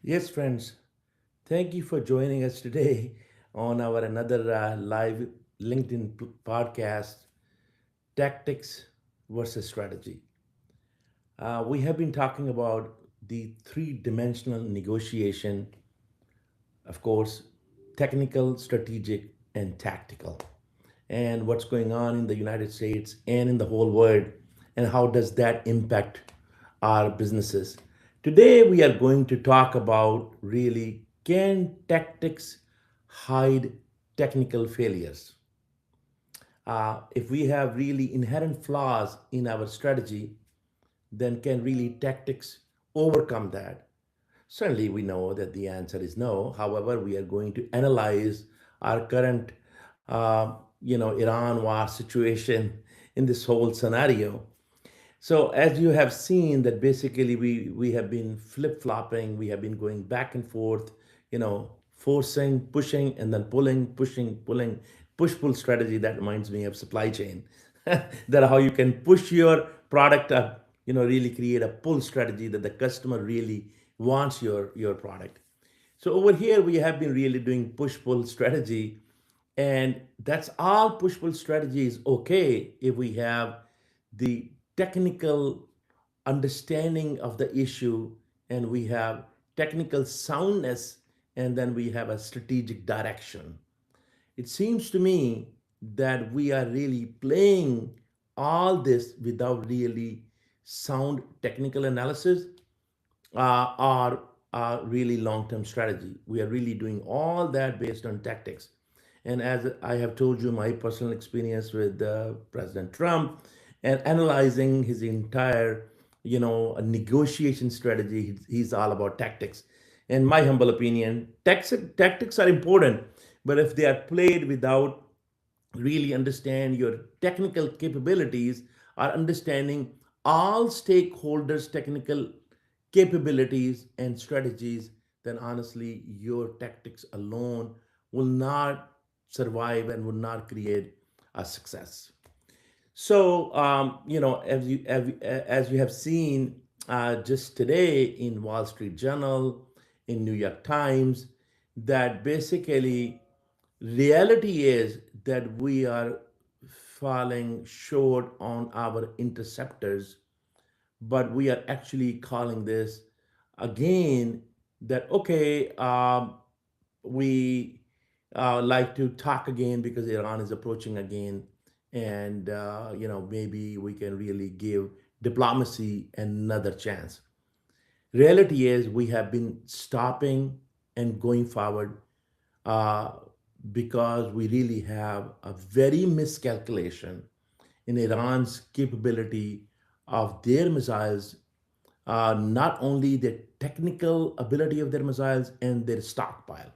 Yes, friends, thank you for joining us today on our another live LinkedIn podcast, Tactics versus Strategy. We have been talking about the three-dimensional negotiation, of course, technical, strategic, and tactical, and what's going on in the United States and in the whole world, and how does that impact our businesses. Today, we are going to talk about really can tactics hide technical failures? If we have really inherent flaws in our strategy, then can really tactics overcome that? Certainly, we know that the answer is no. However, we are going to analyze our current, Iran war situation in this whole scenario. So, as you have seen, that basically we have been flip flopping. We have been going back and forth, forcing, pushing, and then pulling, pushing, pulling, push pull strategy. That reminds me of supply chain. That how you can push your product up, really create a pull strategy that the customer really wants your product. So over here we have been really doing push pull strategy, and that's all push pull strategy is okay if we have the technical understanding of the issue, and we have technical soundness, and then we have a strategic direction. It seems to me that we are really playing all this without really sound technical analysis or really long-term strategy. We are really doing all that based on tactics. And as I have told you, my personal experience with President Trump and analyzing his entire, negotiation strategy, he's all about tactics. In my humble opinion, tactics are important, but if they are played without really understand your technical capabilities or understanding all stakeholders technical capabilities and strategies, then honestly your tactics alone will not survive and will not create a success. So as you have seen just today in Wall Street Journal, in New York Times, that basically reality is that we are falling short on our interceptors, but we are actually calling this again that okay, we like to talk again because Iran is approaching again, and maybe we can really give diplomacy another chance. Reality is we have been stopping and going forward uh, because we really have a very miscalculation in Iran's capability of their missiles, not only the technical ability of their missiles and their stockpile.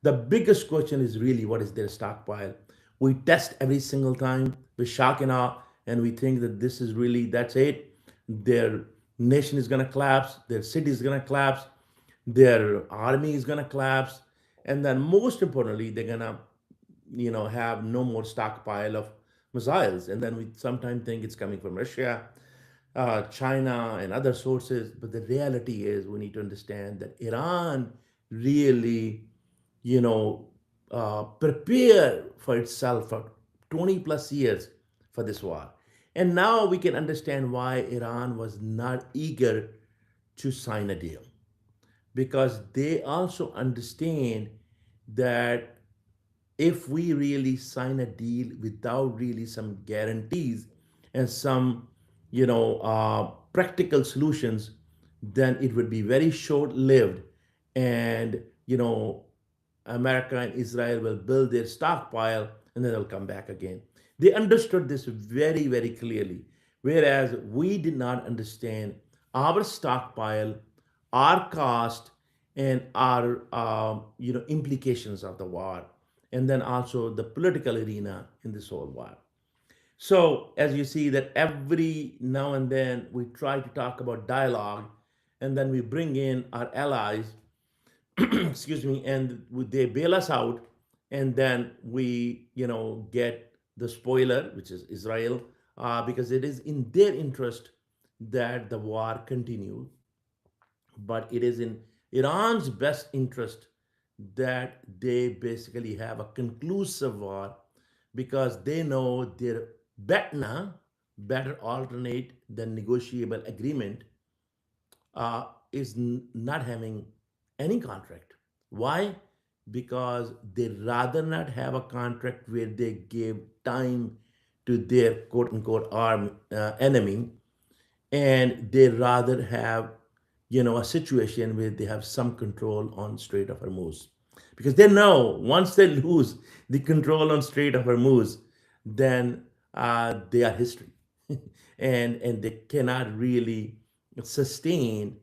The biggest question is really what is their stockpile? We test every single time with shock and awe, and we think that this is really, that's it. Their nation is going to collapse, their city is going to collapse, their army is going to collapse, and then most importantly, they're going to have no more stockpile of missiles. And then we sometimes think it's coming from Russia, China, and other sources. But the reality is, we need to understand that Iran really, prepare for itself for 20 plus years for this war. And now we can understand why Iran was not eager to sign a deal, because they also understand that if we really sign a deal without really some guarantees and some practical solutions, then it would be very short lived, and America and Israel will build their stockpile and then they'll come back again. They understood this very, very clearly, whereas we did not understand our stockpile, our cost, and our implications of the war, and then also the political arena in this whole war. So as you see that every now and then we try to talk about dialogue, and then we bring in our allies, excuse me, and they bail us out, and then we get the spoiler, which is Israel, because it is in their interest that the war continue, but it is in Iran's best interest that they basically have a conclusive war because they know their BETNA, better alternate than negotiable agreement, is not having any contract. Why? Because they rather not have a contract where they give time to their quote unquote arm enemy, and they rather have a situation where they have some control on Strait of Hormuz, because they know once they lose the control on Strait of Hormuz, then they are history, and they cannot really sustain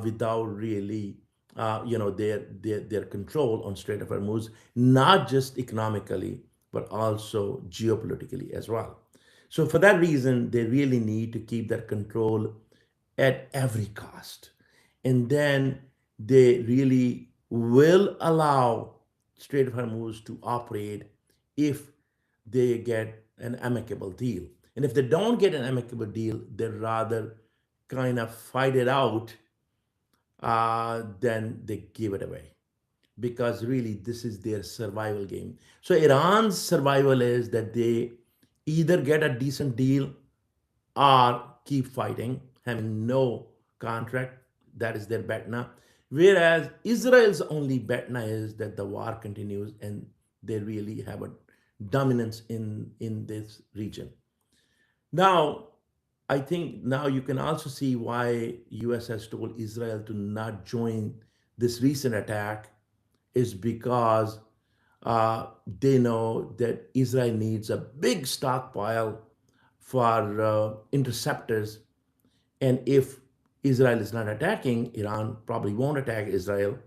without really their control on Strait of Hormuz, not just economically but also geopolitically as well. So for that reason, they really need to keep that control at every cost. And then they really will allow Strait of Hormuz to operate if they get an amicable deal. And if they don't get an amicable deal, they rather kind of fight it out than they give it away, because really this is their survival game. So Iran's survival is that they either get a decent deal or keep fighting, having no contract. That is their betna. Whereas Israel's only betna is that the war continues and they really have a dominance in this region. Now, I think now you can also see why US has told Israel to not join this recent attack is because they know that Israel needs a big stockpile for interceptors. And if Israel is not attacking, Iran probably won't attack Israel.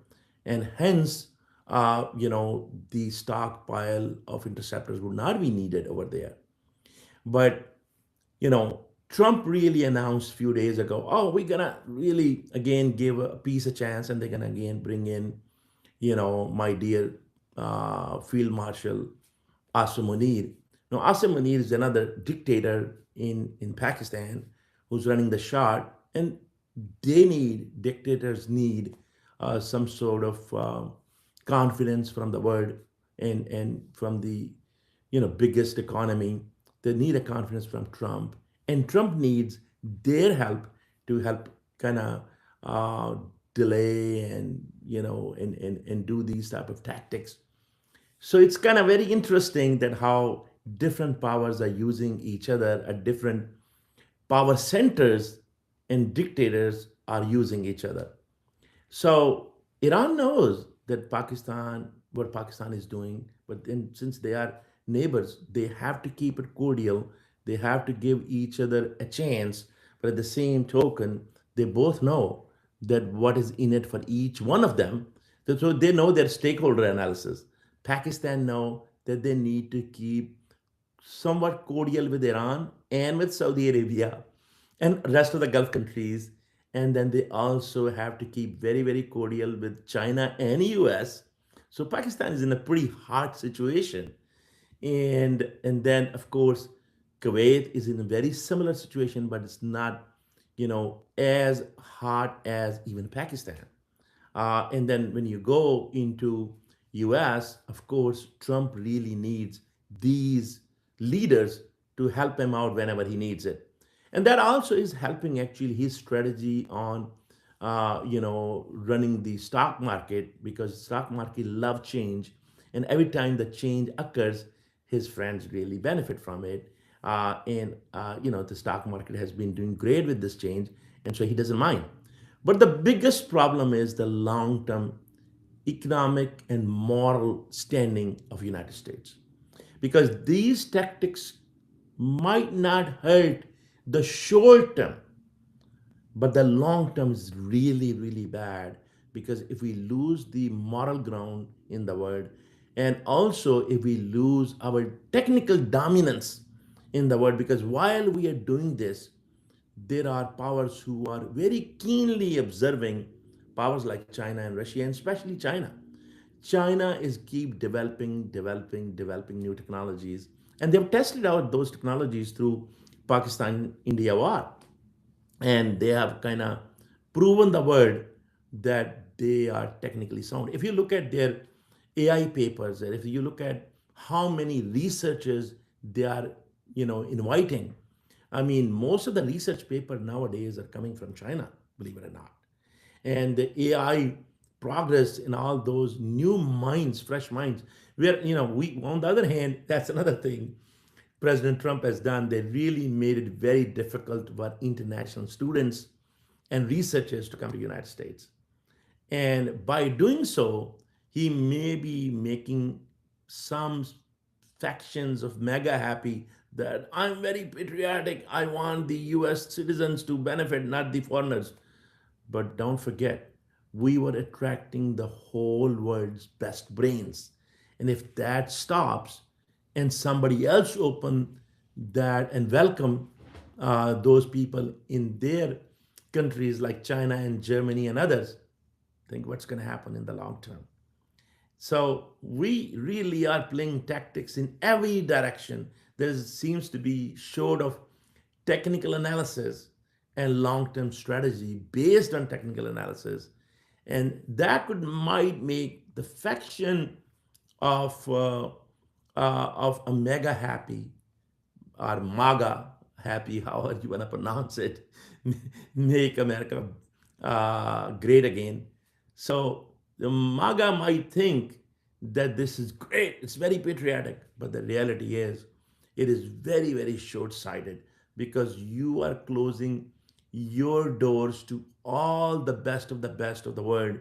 And hence, the stockpile of interceptors would not be needed over there. But Trump really announced a few days ago, oh, we're gonna really again give a peace a chance, and they're gonna again bring in, my dear Field Marshal Asim Munir. Now, Asim Munir is another dictator in Pakistan who's running the Shah, and dictators need some sort of confidence from the world, and from the biggest economy. They need a confidence from Trump, and Trump needs their help to help kind of uh, delay and and do these type of tactics. So it's kind of very interesting that how different powers are using each other at different power centers, and dictators are using each other. So Iran knows that what Pakistan is doing, but then since they are neighbors, they have to keep it cordial. They have to give each other a chance. But at the same token, they both know that what is in it for each one of them. So they know their stakeholder analysis. Pakistan know that they need to keep somewhat cordial with Iran and with Saudi Arabia and rest of the Gulf countries. And then they also have to keep very, very cordial with China and US. So Pakistan is in a pretty hard situation. And then of course Kuwait is in a very similar situation, but it's not, as hard as even Pakistan. And then when you go into US, of course, Trump really needs these leaders to help him out whenever he needs it. And that also is helping actually his strategy on, running the stock market, because stock market love change. And every time the change occurs, his friends really benefit from it. And the stock market has been doing great with this change. And so he doesn't mind. But the biggest problem is the long-term economic and moral standing of United States, because these tactics might not hurt the short term, but the long term is really, really bad, because if we lose the moral ground in the world, and also if we lose our technical dominance in the world, because while we are doing this, there are powers who are very keenly observing, powers like China and Russia, and especially China. China is keep developing new technologies, and they've tested out those technologies through Pakistan India war, and they have kind of proven the world that they are technically sound. If you look at their AI papers, and if you look at how many researchers they are, inviting, I mean, most of the research paper nowadays are coming from China, believe it or not. And the AI progress in all those new minds, fresh minds, where, we, on the other hand, that's another thing President Trump has done. They really made it very difficult for international students and researchers to come to the United States. And by doing so, he may be making some factions of mega happy that I'm very patriotic. I want the US citizens to benefit, not the foreigners. But don't forget, we were attracting the whole world's best brains. And if that stops and somebody else open that and welcome those people in their countries like China and Germany and others, think what's going to happen in the long term. So we really are playing tactics in every direction. There seems to be short of technical analysis and long-term strategy based on technical analysis, and that could might make the faction of a mega happy or MAGA happy, however you want to pronounce it, make America great again. So the MAGA might think that this is great, it's very patriotic, but the reality is it is very, very short sighted because you are closing your doors to all the best of the world.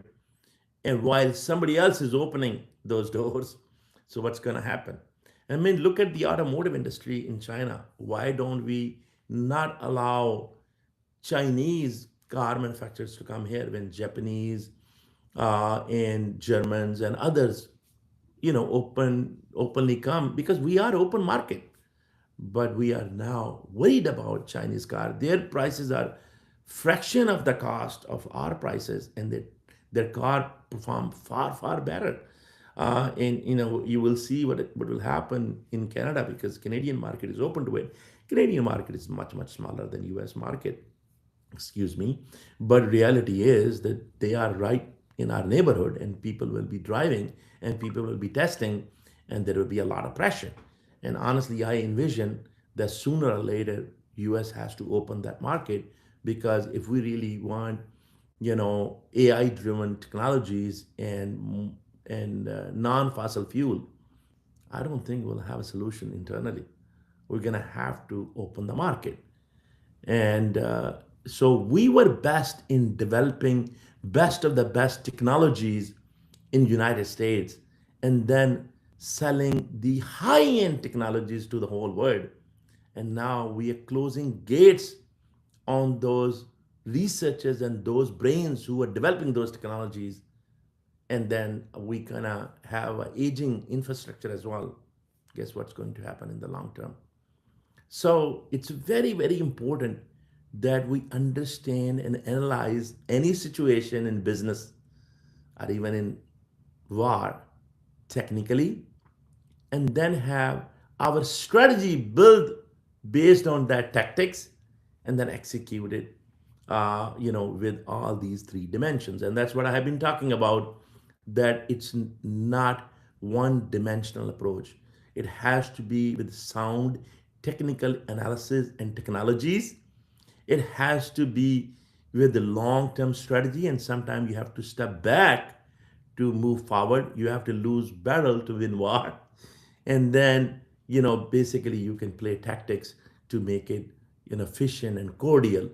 And while somebody else is opening those doors, so what's going to happen? I mean, look at the automotive industry in China. Why don't we not allow Chinese car manufacturers to come here when Japanese and Germans and others, openly come? Because we are open market, but we are now worried about Chinese car. Their prices are fraction of the cost of our prices, and their car perform far better. And you will see what will happen in Canada because Canadian market is open to it. Canadian market is much smaller than U.S. market, excuse me. But reality is that they are right in our neighborhood, and people will be driving, and people will be testing, and there will be a lot of pressure. And honestly, I envision that sooner or later, U.S. has to open that market because if we really want, AI-driven technologies and non-fossil fuel, I don't think we'll have a solution internally. We're gonna have to open the market. And so we were best in developing best of the best technologies in United States and then selling the high-end technologies to the whole world. And now we are closing gates on those researchers and those brains who are developing those technologies. And then we gonna have an aging infrastructure as well. Guess what's going to happen in the long term? So it's very, very important that we understand and analyze any situation in business or even in war technically, and then have our strategy built based on that tactics and then execute it with all these three dimensions. And that's what I have been talking about, that it's not one dimensional approach. It has to be with sound technical analysis and technologies. It has to be with the long term strategy, and sometimes you have to step back to move forward. You have to lose battle to win war. And then, basically you can play tactics to make it, efficient and cordial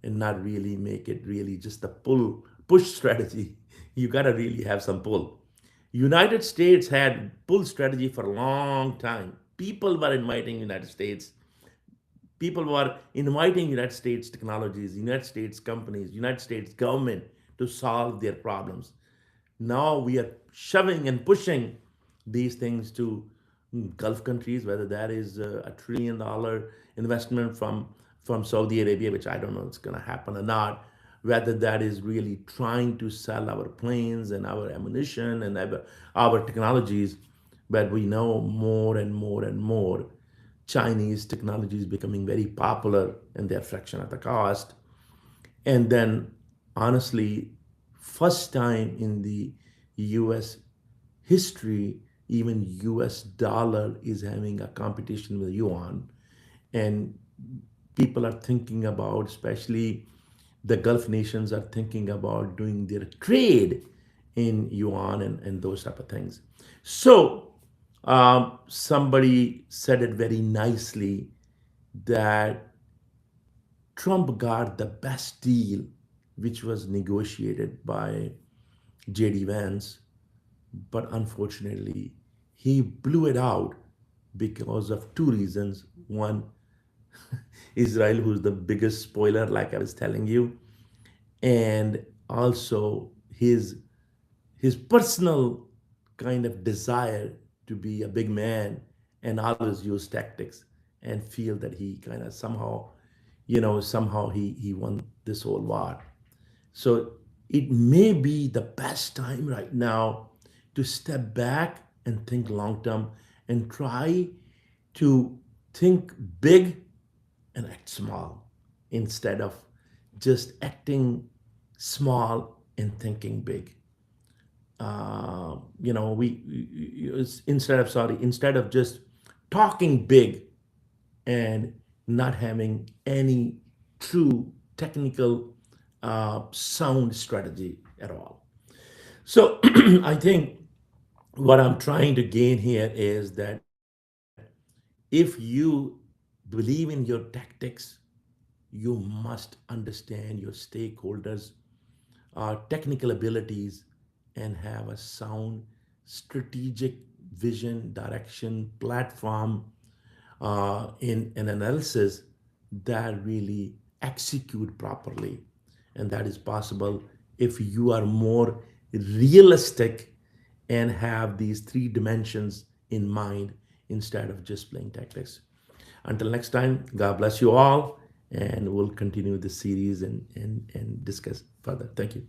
and not really make it really just a push strategy. You got to really have some pull. United States had pull strategy for a long time. People were inviting United States. People were inviting United States technologies, United States companies, United States government to solve their problems. Now we are shoving and pushing these things to Gulf countries, whether that is $1 trillion investment from Saudi Arabia, which I don't know if it's going to happen or not, whether that is really trying to sell our planes and our ammunition and our technologies. But we know more and more and more Chinese technology is becoming very popular and they're a fraction of the cost. And then, honestly, First time in the US history, even US dollar is having a competition with yuan. And people are thinking about, especially the Gulf nations are thinking about doing their trade in yuan and those type of things. So somebody said it very nicely that Trump got the best deal, which was negotiated by J.D. Vance, but unfortunately, he blew it out because of two reasons. One, Israel, who's the biggest spoiler, like I was telling you, and also his personal kind of desire to be a big man and always use tactics and feel that he kind of somehow, somehow he won this whole war. So it may be the best time right now to step back and think long term and try to think big and act small instead of just acting small and thinking big. Instead of just talking big and not having any true technical sound strategy at all. So I think what I'm trying to gain here is that if you believe in your tactics, you must understand your stakeholders, technical abilities, and have a sound strategic vision, direction, platform, in an analysis that really execute properly. And that is possible if you are more realistic and have these three dimensions in mind instead of just playing tactics. Until next time, God bless you all, and we'll continue this series and discuss further. Thank you.